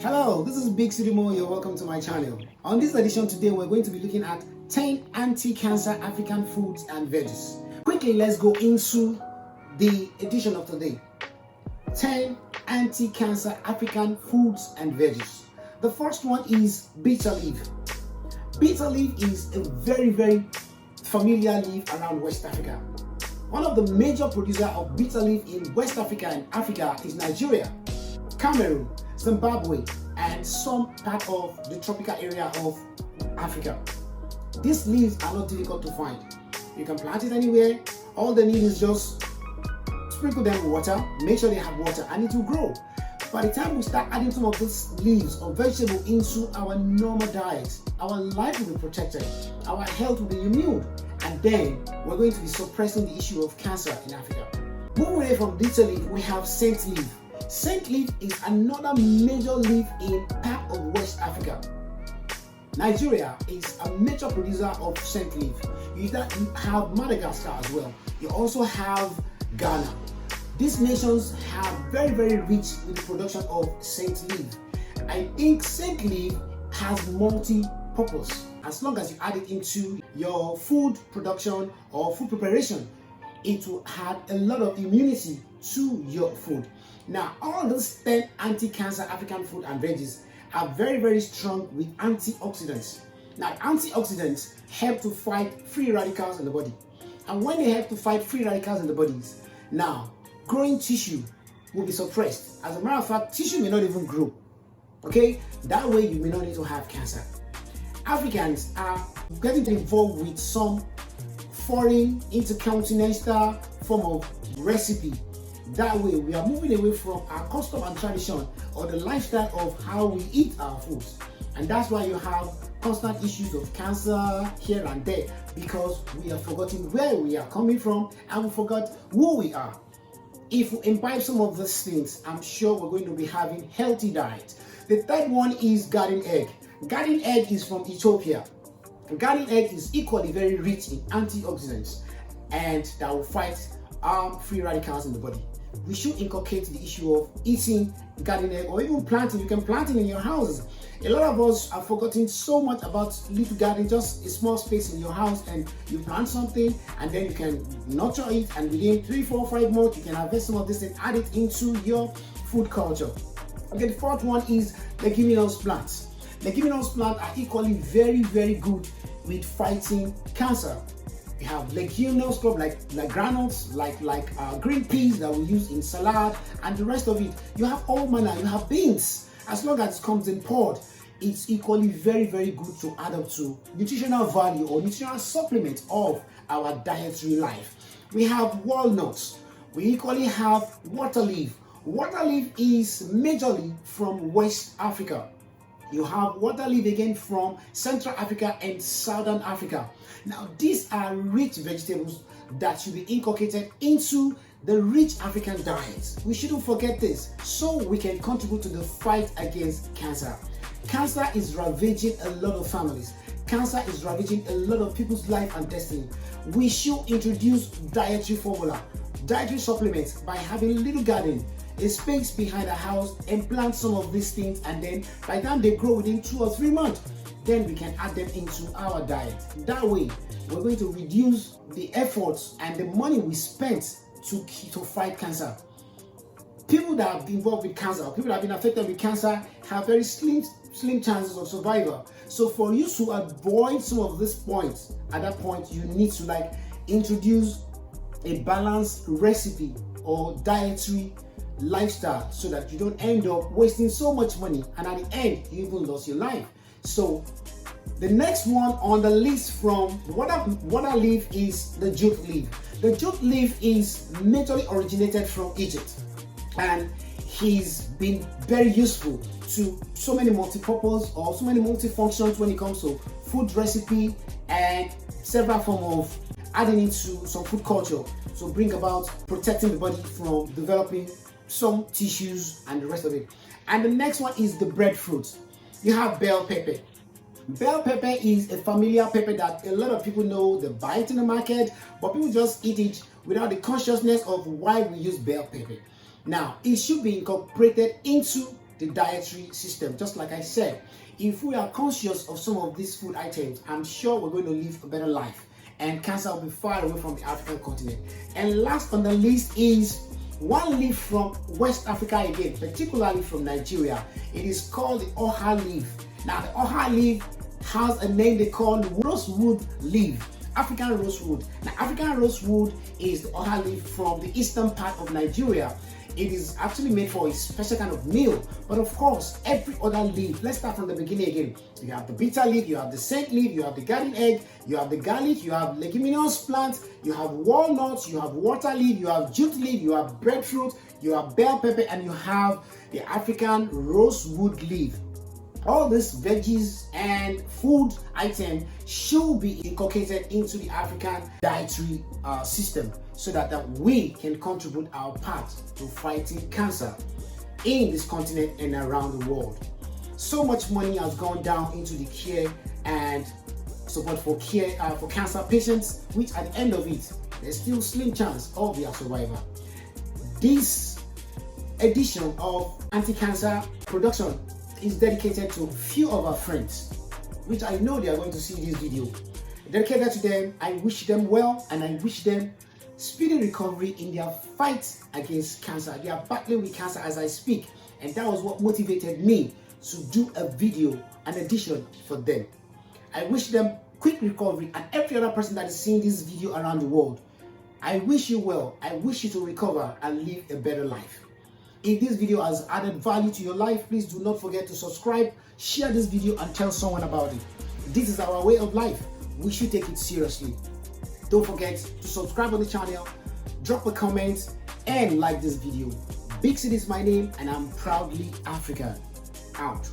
Hello, this is Big City Mo. You're welcome to my channel. On this edition today, we're going to be looking at 10 anti-cancer African foods and veggies. Quickly, let's go into the edition of today. 10 anti-cancer African foods and veggies. The first one is bitter leaf. Bitter leaf is a very familiar leaf around West Africa. One of the major producers of bitter leaf in West Africa and Africa is Nigeria, Cameroon, Zimbabwe, and some part of the tropical area of Africa. These leaves are not difficult to find. You can plant it anywhere. All they need is just sprinkle them with water, make sure they have water, and it will grow. By the time we start adding some of these leaves or vegetable into our normal diet, our life will be protected, our health will be immune, and then we're going to be suppressing the issue of cancer in Africa. Moving away from bitter leaf, we have scent leaf. Scent leaf is another major leaf in part of West Africa. Nigeria is a major producer of scent leaf. You have Madagascar as well. You also have Ghana. These nations have very rich with the production of scent leaf. I think scent leaf has multi-purpose. As long as you add it into your food production or food preparation, it will add a lot of immunity to your food. Now, all those 10 anti-cancer African food and veggies are very strong with antioxidants. Now, antioxidants help to fight free radicals in the body. And when they help to fight free radicals in the bodies, now, growing tissue will be suppressed. As a matter of fact, tissue may not even grow. Okay? That way, you may not need to have cancer. Africans are getting involved with some foreign intercontinental form of recipe. That way, we are moving away from our custom and tradition or the lifestyle of how we eat our foods. And that's why you have constant issues of cancer here and there, because we have forgotten where we are coming from and we forgot who we are. If we imbibe some of these things, I'm sure we're going to be having healthy diet. The third one is garden egg. Garden egg is from Ethiopia. Garden egg is equally very rich in antioxidants and that will fight free radicals in the body. We should inculcate the issue of eating garden egg or even planting. You can plant it in your houses. A lot of us are forgetting so much about little garden, just a small space in your house, and you plant something and then you can nurture it, and within 3, 4, 5 months you can harvest some of this and add it into your food culture. Okay, the fourth one is leguminous plants. Leguminous plants are equally very good with fighting cancer. We have leguminous crop like granules, like green peas that we use in salad, and the rest of it. You have all manner. You have beans. As long as it comes in pod, it's equally very good to add up to nutritional value or nutritional supplement of our dietary life. We have walnuts. We equally have water leaf. Water leaf is majorly from West Africa. You have water leaf again from Central Africa and Southern Africa. Now, these are rich vegetables that should be inculcated into the rich African diet. We shouldn't forget this, so we can contribute to the fight against cancer. Cancer is ravaging a lot of families. Cancer is ravaging a lot of people's life and destiny. We should introduce dietary formula, dietary supplements by having a little garden, a space behind the house, and plant some of these things, and then by the time they grow within 2 or 3 months, then we can add them into our diet. That way, we're going to reduce the efforts and the money we spent to fight cancer. People that have been involved with cancer, people that have been affected with cancer, have very slim chances of survival. So for you to avoid some of these points, at that point, you need to introduce a balanced recipe or dietary lifestyle so that you don't end up wasting so much money and at the end you even lost your life. So the next one on the list from water leaf is the jute leaf. The jute leaf is majorly originated from Egypt, and he's been very useful to so many multi-purpose or so many multi-functions when it comes to food recipe and several forms of adding into some food culture to bring about protecting the body from developing some tissues and the rest of it. And the next one is the breadfruit. You have bell pepper. Bell pepper is a familiar pepper that a lot of people know. They buy it in the market, but people just eat it without the consciousness of why we use bell pepper. Now, it should be incorporated into the dietary system. Just like I said, if we are conscious of some of these food items, I'm sure we're going to live a better life and cancer will be far away from the African continent. And last on the list is one leaf from West Africa again, particularly from Nigeria. It is called the oha leaf. Now the oha leaf has a name they call rosewood leaf, African rosewood. Now African rosewood is the oha leaf from the eastern part of Nigeria. It is actually made for a special kind of meal. But of course, every other leaf, let's start from the beginning again. You have the bitter leaf, you have the scent leaf, you have the garden egg, you have the garlic, you have leguminous plants, you have walnuts, you have water leaf, you have jute leaf, you have breadfruit, you have bell pepper, and you have the African rosewood leaf. All these veggies and food items should be inculcated into the African dietary system so that we can contribute our part to fighting cancer in this continent and around the world. So much money has gone down into the care and support for cancer patients, which at the end of it, there's still slim chance of their survival. This edition of anti-cancer production is dedicated to few of our friends, which I know they are going to see this video. Dedicated to them, I wish them well and I wish them speedy recovery in their fight against cancer. They are battling with cancer as I speak, and that was what motivated me to do a video, an edition for them. I wish them quick recovery, and every other person that is seeing this video around the world, I wish you well. I wish you to recover and live a better life. If this video has added value to your life, please do not forget to subscribe, share this video, and tell someone about it. This is our way of life. We should take it seriously. Don't forget to subscribe on the channel, drop a comment, and like this video. Big City is my name, and I'm proudly African. Out.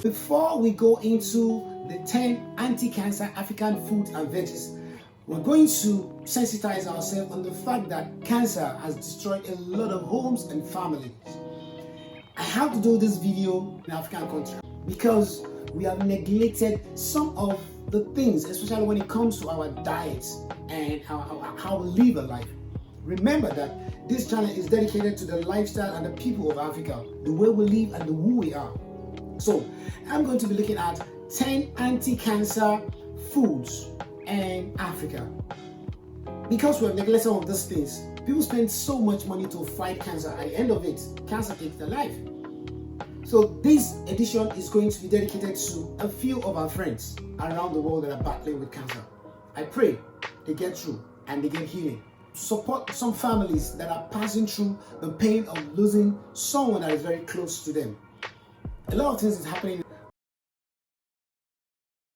Before we go into the 10 anti-cancer African foods and veggies, we're going to sensitize ourselves on the fact that cancer has destroyed a lot of homes and families. I have to do this video in African country because we have neglected some of the things, especially when it comes to our diets and how we live a life. Remember that this channel is dedicated to the lifestyle and the people of Africa, the way we live and the who we are. So I'm going to be looking at 10 anti-cancer foods in Africa. Because we have neglected some of these things, people spend so much money to fight cancer. At the end of it, cancer takes their life. So this edition is going to be dedicated to a few of our friends around the world that are battling with cancer. I pray they get through and they get healing. Support some families that are passing through the pain of losing someone that is very close to them. A lot of things is happening